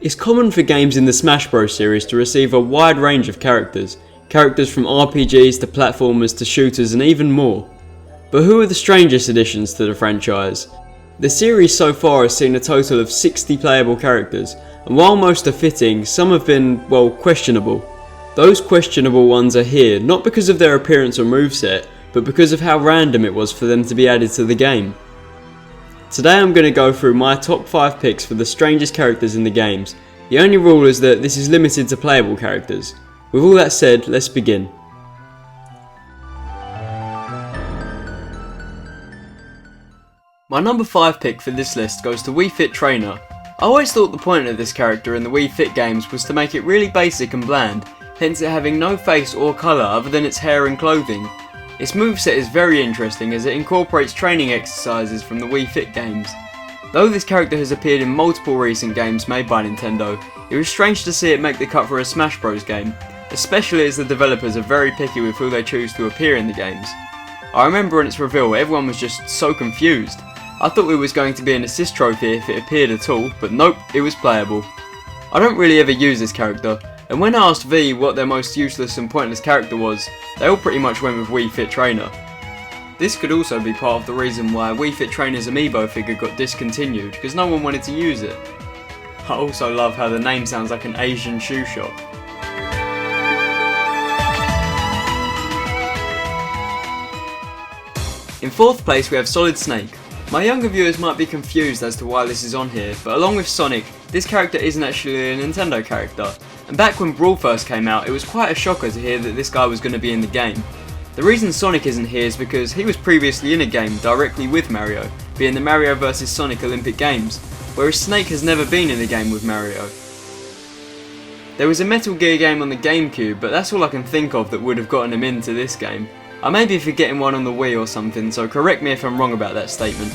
It's common for games in the Smash Bros series to receive a wide range of characters from RPGs to platformers to shooters and even more. But who are the strangest additions to the franchise? The series so far has seen a total of 60 playable characters, and while most are fitting, some have been, well, questionable. Those questionable ones are here not because of their appearance or moveset, but because of how random it was for them to be added to the game. Today I'm going to go through my top 5 picks for the strangest characters in the games. The only rule is that this is limited to playable characters. With all that said, let's begin. My number 5 pick for this list goes to Wii Fit Trainer. I always thought the point of this character in the Wii Fit games was to make it really basic and bland, hence it having no face or colour other than its hair and clothing. Its moveset is very interesting as it incorporates training exercises from the Wii Fit games. Though this character has appeared in multiple recent games made by Nintendo, it was strange to see it make the cut for a Smash Bros game, especially as the developers are very picky with who they choose to appear in the games. I remember on its reveal everyone was just so confused. I thought it was going to be an assist trophy if it appeared at all, but nope, it was playable. I don't really ever use this character, and when I asked V what their most useless and pointless character was, they all pretty much went with Wii Fit Trainer. This could also be part of the reason why Wii Fit Trainer's amiibo figure got discontinued, because no one wanted to use it. I also love how the name sounds like an Asian shoe shop. In 4th place we have Solid Snake. My younger viewers might be confused as to why this is on here, but along with Sonic, this character isn't actually a Nintendo character, and back when Brawl first came out it was quite a shocker to hear that this guy was going to be in the game. The reason Sonic isn't here is because he was previously in a game directly with Mario, being the Mario vs Sonic Olympic Games, whereas Snake has never been in a game with Mario. There was a Metal Gear game on the GameCube, but that's all I can think of that would have gotten him into this game. I may be forgetting one on the Wii or something, so correct me if I'm wrong about that statement.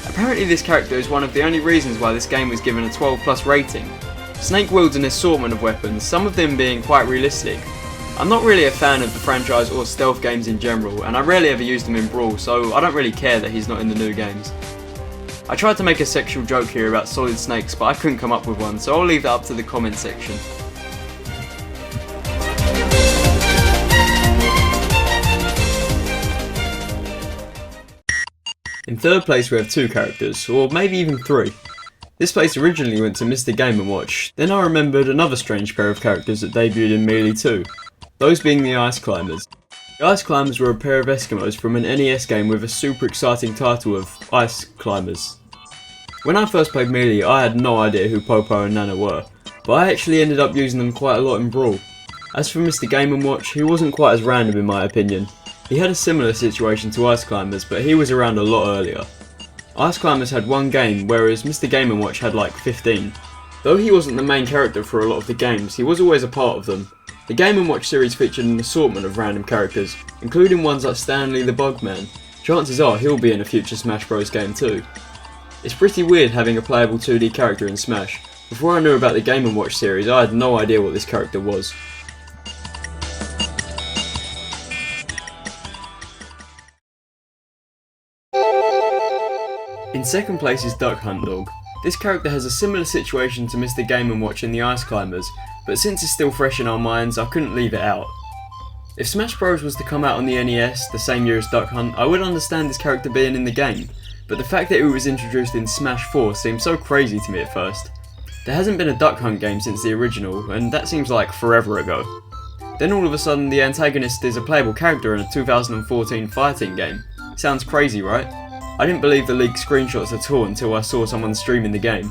Apparently this character is one of the only reasons why this game was given a 12+ rating. Snake wields an assortment of weapons, some of them being quite realistic. I'm not really a fan of the franchise or stealth games in general, and I rarely ever use them in Brawl, so I don't really care that he's not in the new games. I tried to make a sexual joke here about Solid Snakes, but I couldn't come up with one, so I'll leave that up to the comment section. In 3rd place we have 2 characters, or maybe even 3. This place originally went to Mr. Game & Watch, then I remembered another strange pair of characters that debuted in Melee 2, those being the Ice Climbers. The Ice Climbers were a pair of Eskimos from an NES game with a super exciting title of Ice Climbers. When I first played Melee I had no idea who Popo and Nana were, but I actually ended up using them quite a lot in Brawl. As for Mr. Game & Watch, he wasn't quite as random in my opinion. He had a similar situation to Ice Climbers, but he was around a lot earlier. Ice Climbers had 1 game, whereas Mr. Game & Watch had like 15. Though he wasn't the main character for a lot of the games, he was always a part of them. The Game & Watch series featured an assortment of random characters, including ones like Stanley the Bugman. Chances are he'll be in a future Smash Bros game too. It's pretty weird having a playable 2D character in Smash. Before I knew about the Game & Watch series, I had no idea what this character was. In 2nd place is Duck Hunt Dog. This character has a similar situation to Mr. Game & Watch in the Ice Climbers, but since it's still fresh in our minds, I couldn't leave it out. If Smash Bros was to come out on the NES the same year as Duck Hunt, I would understand this character being in the game, but the fact that it was introduced in Smash 4 seemed so crazy to me at first. There hasn't been a Duck Hunt game since the original, and that seems like forever ago. Then all of a sudden the antagonist is a playable character in a 2014 fighting game. Sounds crazy, right? I didn't believe the leaked screenshots at all until I saw someone streaming the game.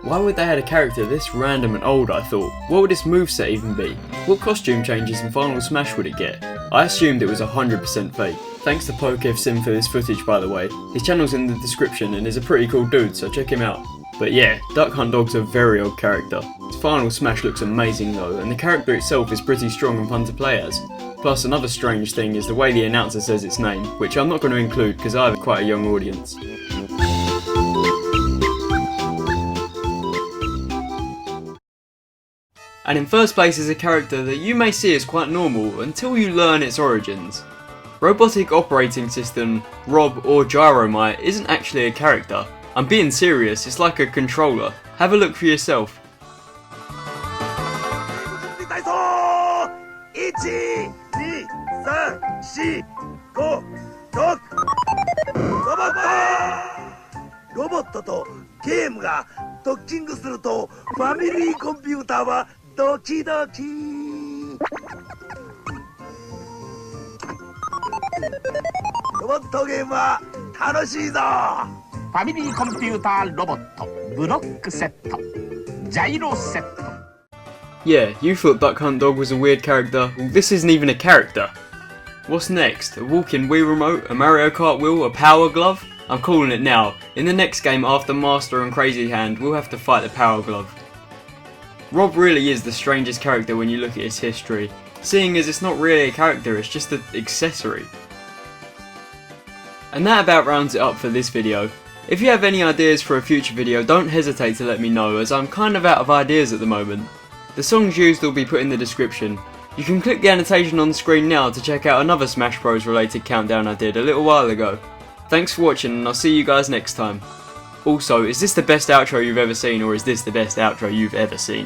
Why would they add a character this random and old, I thought? What would its moveset even be? What costume changes in Final Smash would it get? I assumed it was 100% fake. Thanks to PokeFSim for this footage by the way. His channel's in the description and is a pretty cool dude, so check him out. But yeah, Duck Hunt Dog's a very odd character. His Final Smash looks amazing though, and the character itself is pretty strong and fun to play as. Plus another strange thing is the way the announcer says its name, which I'm not going to include because I have quite a young audience. And in 1st place is a character that you may see as quite normal until you learn its origins. Robotic Operating System, Rob or Gyromite isn't actually a character. I'm being serious, it's like a controller. Have a look for yourself. 5、6、ロボットとゲームがドッキングするとファミリーコンピューターはドキドキ。ロボットゲームは楽しいぞ。ファミリーコンピューターロボットブロックセットジャイロセット Yeah, you thought Duck Hunt Dog was a weird character. Well, this isn't even a character. What's next? A walking Wii remote? A Mario Kart wheel? A power glove? I'm calling it now. In the next game after Master and Crazy Hand, we'll have to fight the power glove. Rob really is the strangest character when you look at his history, seeing as it's not really a character, it's just an accessory. And that about rounds it up for this video. If you have any ideas for a future video, don't hesitate to let me know, as I'm kind of out of ideas at the moment. The songs used will be put in the description. You can click the annotation on the screen now to check out another Smash Bros related countdown I did a little while ago. Thanks for watching, and I'll see you guys next time. Also, is this the best outro you've ever seen, or is this the best outro you've ever seen?